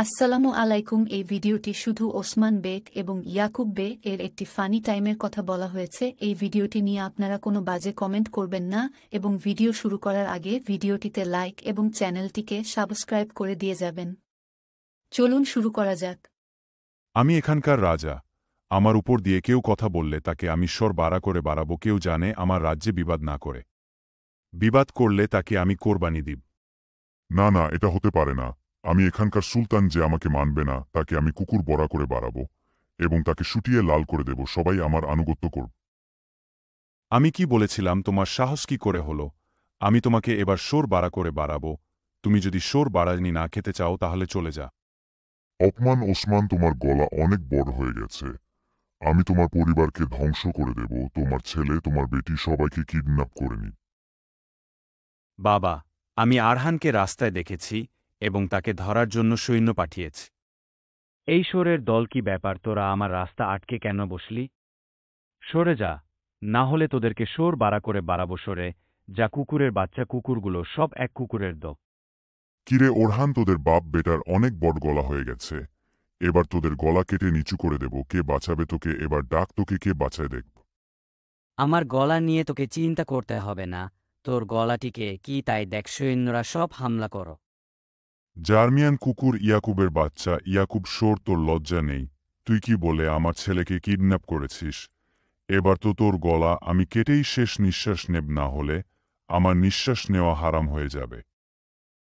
আসসালামু আলাইকুম। এই ভিডিওটি শুধু ওসমান বেগ এবং ইয়াকুব বে এর একটি ফানি টাইমের কথা বলা হয়েছে। এই ভিডিওটি নিয়ে আপনারা কোনো বাজে কমেন্ট করবেন না এবং ভিডিও শুরু করার আগে ভিডিওটিতে লাইক এবং চ্যানেলটিকে সাবস্ক্রাইব করে দিয়ে যাবেন। চলুন শুরু করা যাক। আমি এখানকার রাজা। আমার উপর দিয়ে কেউ কথা বললে তাকে আমি স্বর বাড়া করে বাড়াবো। কেউ জানে আমার রাজ্যে বিবাদ না করে। বিবাদ করলে তাকে আমি কোরবানি দিব। না না, এটা হতে পারে না। আমি এখানকার সুলতান, যে আমাকে মানবে না তাকে আমি কুকুর বড়া করে বাড়াবো এবং তাকে শুটিয়ে লাল করে দেব। সবাই আমার আনুগত্য করব। আমি কি বলেছিলাম? তোমার সাহস কি করে হলো? আমি তোমাকে এবার সোর বাড়া করে বাড়াবো। তুমি যদি সোর বাড়ানি না খেতে চাও তাহলে চলে যা। অপমান ওসমান, তোমার গলা অনেক বড় হয়ে গেছে। আমি তোমার পরিবারকে ধ্বংস করে দেব। তোমার ছেলে, তোমার বেটি সবাইকে কিডন্যাপ করে নি। বাবা, আমি আরহানকে রাস্তায় দেখেছি এবং তাকে ধরার জন্য সৈন্য পাঠিয়েছি। এই শোরের দল, কি ব্যাপার? তোরা আমার রাস্তা আটকে কেন বসলি? সরে যা, না হলে তোদেরকে শোর বাড়া করে বাড়াবো। সরে যা কুকুরের বাচ্চা, কুকুরগুলো সব এক কুকুরের দল। কিরে ওরহান, তোদের বাপ বেটার অনেক বড় গলা হয়ে গেছে। এবার তোদের গলা কেটে নিচু করে দেব। কে বাঁচাবে তোকে? এবার ডাক, তোকে কে বাঁচায় দেখব। আমার গলা নিয়ে তোকে চিন্তা করতে হবে না। তোর গলাটিকে কি তাই দেখ, সৈন্যরা সব হামলা করো। জার্মিয়ান কুকুর ইয়াকুবের বাচ্চা। ইয়াকুব শোর, তোর লজ্জা নেই? তুই কি বলে আমার ছেলেকে কিডন্যাপ করেছিস? এবার তো তোর গলা আমি কেটেই শেষ নিঃশ্বাস নেব, না হলে আমার নিঃশ্বাস নেওয়া হারাম হয়ে যাবে।